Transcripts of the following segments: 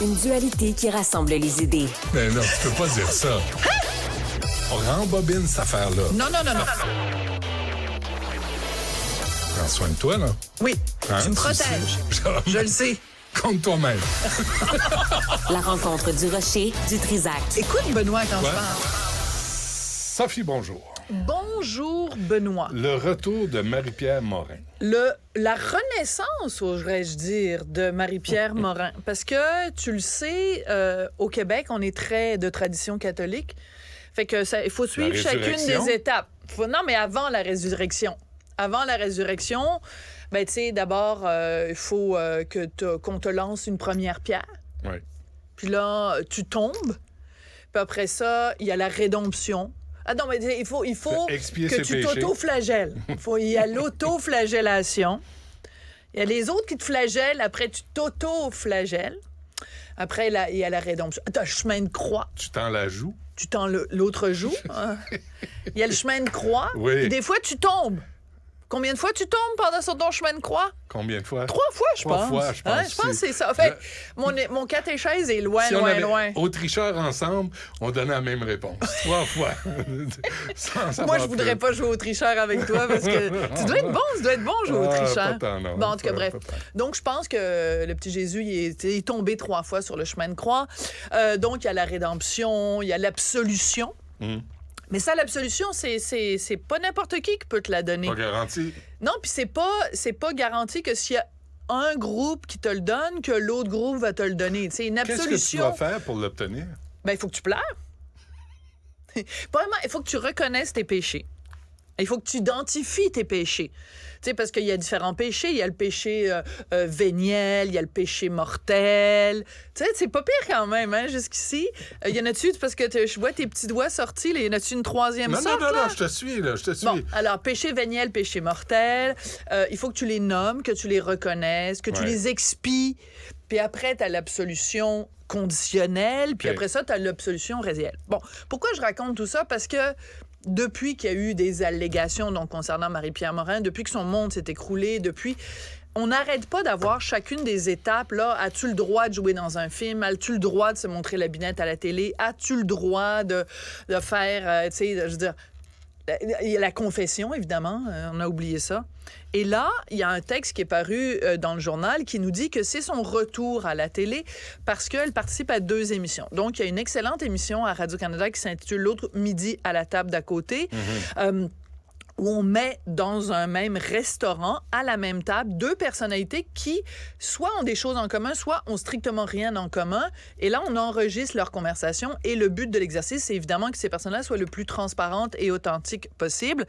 Une dualité qui rassemble les idées. Mais non, tu peux pas dire ça. On rembobine cette affaire-là. Non. Prends soin de toi, là. Oui, Hein, tu me tu protèges. sais. Je le sais. Compte toi-même. La rencontre du rocher du Trisac. Écoute, Benoît, quand Ouais. je parle. Sophie, bonjour. Bonjour, Benoît. Le retour de Marie-Pierre Morin. La renaissance, oserais-je dire, de Marie-Pierre Morin. Parce que, tu le sais, au Québec, on est très de tradition catholique. Fait que il faut suivre chacune résurrection? des étapes. Non, mais avant la résurrection. Avant la résurrection, ben, tu sais, d'abord, il faut qu'on te lance une première pierre. Oui. Puis là, tu tombes. Puis après ça, il y a la rédemption. Ah non, mais il faut expier que ses tu péchés. t'auto-flagelles. Il y a l'autoflagellation. Il y a les autres qui te flagellent. Après, tu t'auto-flagelles. Après, il y a la rédemption. Tu as le chemin de croix. Tu t'en la joues? Tu tends l'autre joue. Hein. Il y a le chemin de croix. Oui. Et des fois, tu tombes. Combien de fois tu tombes pendant sur ton chemin de croix? Combien de fois? 3 fois, je pense. 3 fois, je pense. Hein, je pense que c'est ça. En fait, mon catéchèse est loin, Si on avait loin. Autricheurs ensemble, on donnait la même réponse. 3 fois. Moi, je voudrais pas jouer au tricheur avec toi parce que tu dois être bon jouer au tricheur. Pas tant, non. Bon, en tout cas, Pas bref. tant. Donc, je pense que le petit Jésus, il est tombé 3 fois sur le chemin de croix. Donc, il y a la rédemption, il y a l'absolution. Mais ça, l'absolution, c'est pas n'importe qui peut te la donner. Pas garanti. Non, puis c'est pas garanti que s'il y a un groupe qui te le donne, que l'autre groupe va te le donner. C'est une Qu'est-ce que tu absolution. dois faire pour l'obtenir? Ben, il faut que tu pleures. Premièrement, il faut que tu reconnaisses tes péchés. Il faut que tu identifies tes péchés. Tu sais, parce qu'il y a différents péchés. Il y a le péché véniel, il y a le péché mortel. Tu sais, c'est pas pire quand même, hein, jusqu'ici. Il y en a-tu, parce que je vois tes petits doigts sortis, là, y en a-tu une troisième sorte, là? Non, je te suis, là, je te suis. Bon, alors, péché véniel, péché mortel, il faut que tu les nommes, que tu les reconnaisses, que tu Ouais. les expies. Puis après, tu as l'absolution conditionnelle, puis Ok. après ça, tu as l'absolution résielle. Bon, pourquoi je raconte tout ça? Parce que depuis qu'il y a eu des allégations donc, concernant Marie-Pierre Morin, depuis que son monde s'est écroulé, on n'arrête pas d'avoir chacune des étapes. Là, as-tu le droit de jouer dans un film? As-tu le droit de se montrer la binette à la télé? As-tu le droit de faire, tu sais, je veux dire, il y a la confession, évidemment, on a oublié ça. Et là, il y a un texte qui est paru dans le journal qui nous dit que c'est son retour à la télé parce qu'elle participe à 2 émissions. Donc, il y a une excellente émission à Radio-Canada qui s'intitule « L'autre midi à la table d'à côté ». Où on met dans un même restaurant, à la même table, 2 personnalités qui soit ont des choses en commun, soit ont strictement rien en commun. Et là, on enregistre leur conversation. Et le but de l'exercice, c'est évidemment que ces personnes-là soient le plus transparentes et authentiques possible.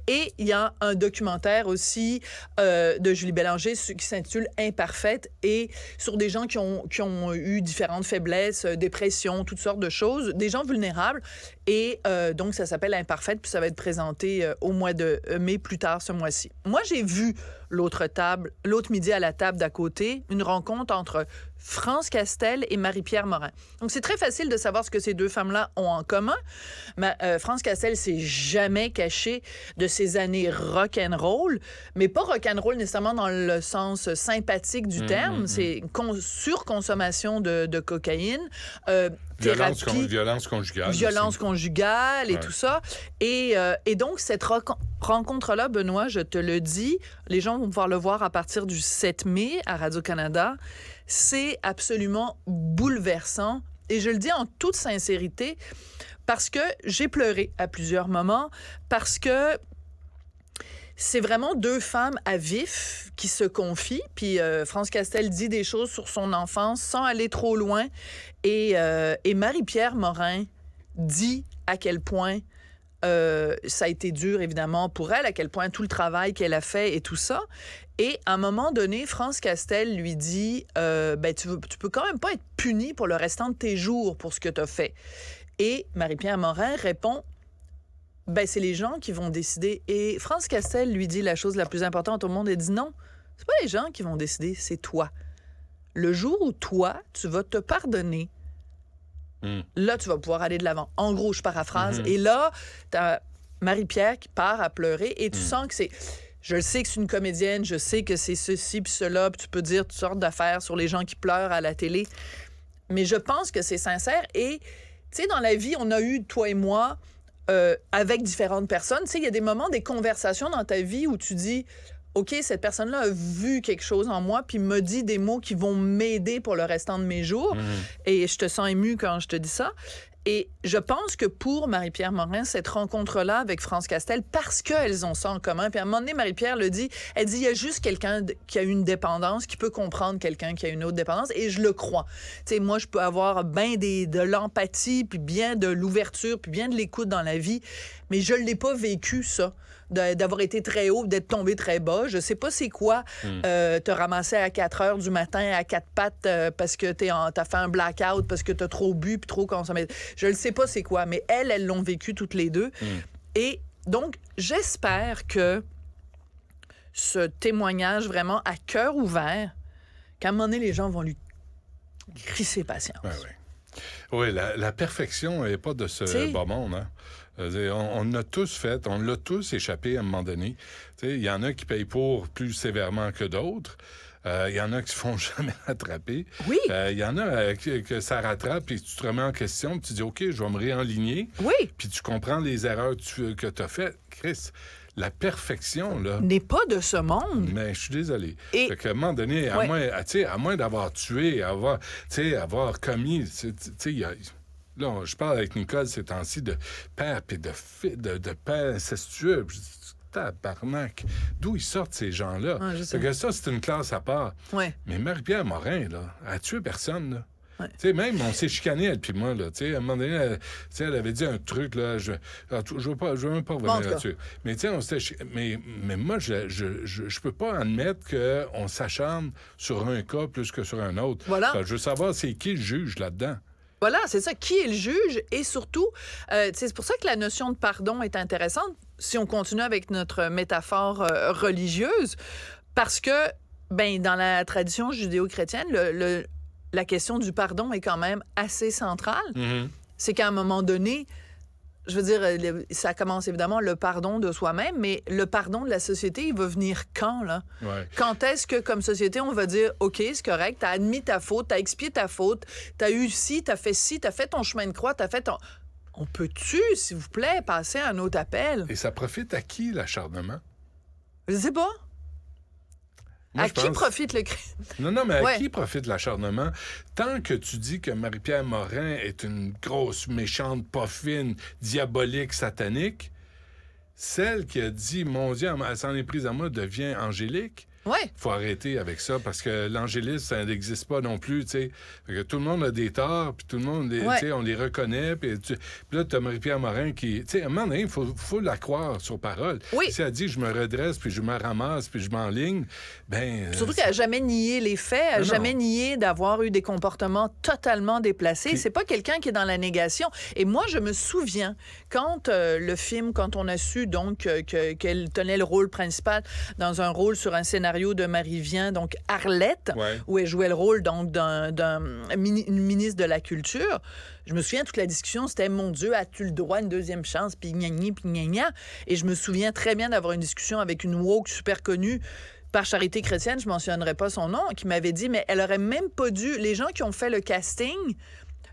Et il y a un documentaire aussi de Julie Bélanger qui s'intitule « Imparfaite » et sur des gens qui ont eu différentes faiblesses, dépression, toutes sortes de choses, des gens vulnérables. Et donc, ça s'appelle « Imparfaite », puis ça va être présenté au mois de mai plus tard ce mois-ci. Moi, j'ai vu l'autre midi à la table d'à côté, une rencontre entre France Castel et Marie-Pierre Morin. Donc, c'est très facile de savoir ce que ces 2 femmes-là ont en commun. France Castel s'est jamais cachée de ses années rock'n'roll, mais pas rock'n'roll nécessairement dans le sens sympathique du terme. C'est surconsommation de cocaïne, Violence thérapie, conjugale. violence aussi. conjugale et Ouais. tout ça. Et donc, cette rencontre-là, Benoît, je te le dis, les gens vont pouvoir le voir à partir du 7 mai à Radio-Canada. C'est absolument bouleversant. Et je le dis en toute sincérité parce que j'ai pleuré à plusieurs moments, parce que c'est vraiment 2 femmes à vif qui se confient. Puis France Castel dit des choses sur son enfance sans aller trop loin. Et Marie-Pierre Morin dit à quel point ça a été dur, évidemment, pour elle, à quel point tout le travail qu'elle a fait et tout ça. Et à un moment donné, France Castel lui dit tu peux quand même pas être puni pour le restant de tes jours pour ce que tu as fait. Et Marie-Pierre Morin répond c'est les gens qui vont décider. Et France Castel lui dit la chose la plus importante au monde. Elle dit non, c'est pas les gens qui vont décider, c'est toi. Le jour où toi, tu vas te pardonner, là, tu vas pouvoir aller de l'avant. En gros, je paraphrase. Et là, t'as Marie-Pierre qui part à pleurer et tu sens que c'est... Je le sais que c'est une comédienne, je sais que c'est ceci puis cela, puis tu peux dire toutes sortes d'affaires sur les gens qui pleurent à la télé. mais je pense que c'est sincère. Et, tu sais, dans la vie, on a eu, toi et moi, avec différentes personnes, tu sais, il y a des moments, des conversations dans ta vie où tu dis... OK, cette personne-là a vu quelque chose en moi puis me dit des mots qui vont m'aider pour le restant de mes jours. Et je te sens émue quand je te dis ça. Et je pense que pour Marie-Pierre Morin, cette rencontre-là avec France Castel, parce qu'elles ont ça en commun, puis à un moment donné, Marie-Pierre le dit, elle dit, il y a juste quelqu'un qui a une dépendance, qui peut comprendre quelqu'un qui a une autre dépendance, et je le crois. Tu sais, moi, je peux avoir de l'empathie, puis bien de l'ouverture, puis bien de l'écoute dans la vie, mais je ne l'ai pas vécu, ça. D'avoir été très haut, d'être tombé très bas. Je sais pas c'est quoi te ramasser à 4 heures du matin à quatre pattes parce que t'as fait un blackout, parce que t'as trop bu puis trop consommé. Je ne sais pas c'est quoi, mais elles l'ont vécu toutes les deux. Et donc, j'espère que ce témoignage vraiment à cœur ouvert, qu'à un moment donné, les gens vont lui crisser patience. Oui, la perfection n'est pas de ce bas monde, hein? On a tous fait, on l'a tous échappé à un moment donné. Il y en a qui payent pour plus sévèrement que d'autres. Il y en a qui se font jamais rattraper. Oui. Il y en a que ça rattrape et tu te remets en question puis tu dis, OK, je vais me réaligner. Oui. Puis tu comprends les erreurs que tu as faites. Chris, la perfection, là... n'est pas de ce monde. Mais je suis désolé. Et... Fait qu'à un moment donné, à moins d'avoir tué, avoir commis... Là, je parle avec Nicole ces temps-ci de père et de père incestueux. Je dis, tabarnak, d'où ils sortent ces gens-là? Fait que ça, c'est une classe à part. Ouais. Mais Marie-Pierre Morin, là, elle a tué personne, là. Ouais. Tu sais, même, on s'est chicané, elle puis moi, là. Tu sais, à un moment donné, elle avait dit un truc, là. Je veux même pas revenir là-dessus. Mais, tu sais, on s'était mais moi, je peux pas admettre qu'on s'acharne sur un cas plus que sur un autre. Voilà. Je veux savoir, c'est qui le juge là-dedans? Voilà, c'est ça. Qui est le juge? Et surtout, c'est pour ça que la notion de pardon est intéressante, si on continue avec notre métaphore religieuse, parce que, dans la tradition judéo-chrétienne, la question du pardon est quand même assez centrale. Mm-hmm. C'est qu'à un moment donné, je veux dire, ça commence évidemment le pardon de soi-même, mais le pardon de la société, il va venir quand, là? Ouais. Quand est-ce que, comme société, on va dire, OK, c'est correct, t'as admis ta faute, t'as expié ta faute, t'as eu ci, t'as fait ton chemin de croix, t'as fait ton... On peut-tu, s'il vous plaît, passer à un autre appel? Et ça profite à qui, l'acharnement? Je sais pas. Moi, à qui profite le crime? Non, mais à qui profite l'acharnement? Tant que tu dis que Marie-Pierre Morin est une grosse, méchante, pas fine, diabolique, satanique, celle qui a dit, mon Dieu, elle s'en est prise à moi, devient angélique. Ouais. Faut arrêter avec ça, parce que l'angélisme, ça n'existe pas non plus, tu sais. Tout le monde a des torts, puis tout le monde, tu sais, on les reconnaît, puis là, t'as Marie-Pierre Morin qui... Tu sais, à un moment donné, il faut la croire sur parole. Oui. Si elle dit, je me redresse, puis je me ramasse, puis je m'enligne, Surtout qu'elle n'a jamais nié les faits, elle n'a jamais nié d'avoir eu des comportements totalement déplacés. Puis... C'est pas quelqu'un qui est dans la négation. Et moi, je me souviens, quand le film, quand on a su, donc, qu'elle tenait le rôle principal dans un rôle sur un scénario de Marie Vian, donc Arlette, où elle jouait le rôle donc d'une ministre de la Culture. Je me souviens, toute la discussion, c'était « Mon Dieu, as-tu le droit à une deuxième chance? » Puis gna. Et je me souviens très bien d'avoir une discussion avec une woke super connue par Charité chrétienne, je ne mentionnerai pas son nom, qui m'avait dit « Mais elle aurait même pas dû... » Les gens qui ont fait le casting...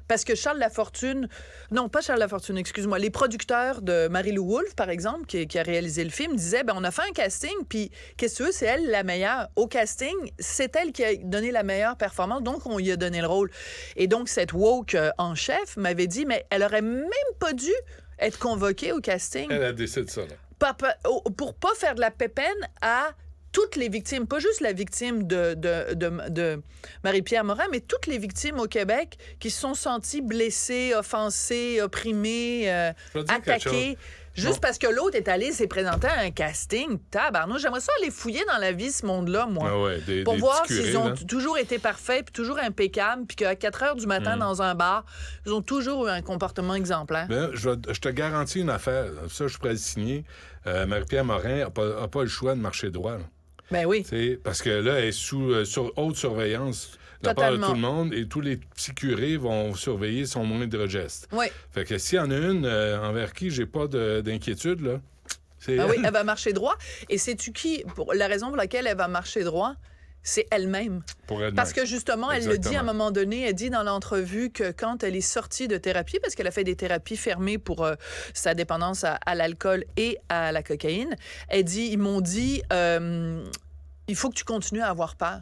Parce que Charles Lafortune... Non, pas Charles Lafortune, excuse-moi. Les producteurs de Marie-Lou Wolfe, par exemple, qui a réalisé le film, disaient, on a fait un casting, puis qu'est-ce que tu veux, c'est elle la meilleure. Au casting, c'est elle qui a donné la meilleure performance, donc on lui a donné le rôle. Et donc, cette woke en chef m'avait dit, mais elle aurait même pas dû être convoquée au casting. Elle a décidé ça, là. Pour pas faire de la pépène à... toutes les victimes, pas juste la victime de Marie-Pierre Morin, mais toutes les victimes au Québec qui se sont senties blessées, offensées, opprimées, attaquées, juste parce que l'autre est allé s'est présenté à un casting. Tabarnouche, j'aimerais ça aller fouiller dans la vie ce monde-là, moi. Pour voir s'ils ont toujours été parfaits, puis toujours impeccables, puis qu'à 4 heures du matin, dans un bar, ils ont toujours eu un comportement exemplaire. Je te garantis une affaire. Ça, je pourrais le signer. Marie-Pierre Morin n'a pas le choix de marcher droit, là. Ben oui. Parce que là, elle est sur haute surveillance de la part de tout le monde et tous les petits curés vont surveiller son moindre geste. Oui. Fait que s'il y en a une envers qui j'ai pas d'inquiétude, là, c'est oui, elle va marcher droit. Et sais-tu qui, la raison pour laquelle elle va marcher droit, c'est elle-même. Pour elle-même. Parce que justement, elle le dit à un Exactement. moment donné, elle dit dans l'entrevue que quand elle est sortie de thérapie, parce qu'elle a fait des thérapies fermées pour sa dépendance à l'alcool et à la cocaïne, elle dit, ils m'ont dit, il faut que tu continues à avoir peur.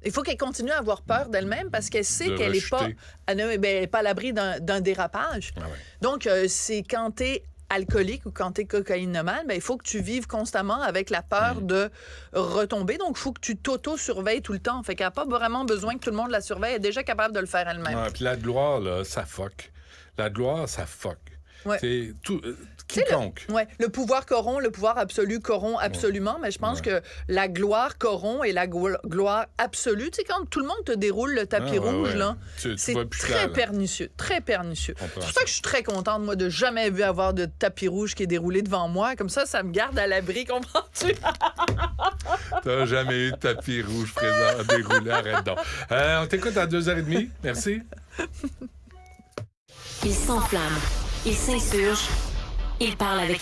Il faut qu'elle continue à avoir peur d'elle-même parce qu'elle sait De qu'elle n'est pas, rechuter. elle n'est pas à l'abri d'un dérapage. Ah ouais. Donc, c'est quand tu es alcoolique ou quand tu es cocaïnomane, il faut que tu vives constamment avec la peur de retomber. Donc, il faut que tu t'auto-surveilles tout le temps. Fait qu'elle n'a pas vraiment besoin que tout le monde la surveille. Elle est déjà capable de le faire elle-même. Ouais, puis la gloire, là, ça fuck. La gloire, ça fuck. Ouais. C'est tout... Tu sais, quiconque. le pouvoir corrompt, le pouvoir absolu corrompt absolument, mais je pense que la gloire corrompt et la gloire absolue, tu sais, quand tout le monde te déroule le tapis rouge, ouais. là, Tu c'est vois plus très clair, là. pernicieux, très pernicieux. Comprends C'est pour ça que je suis très contente, moi, de jamais vu avoir de tapis rouge qui est déroulé devant moi. Comme ça me garde à l'abri, comprends-tu? T'as jamais eu de tapis rouge présent déroulé, arrête donc. On t'écoute à 2h30. Merci. Il s'enflamme, il s'insurge, il parle avec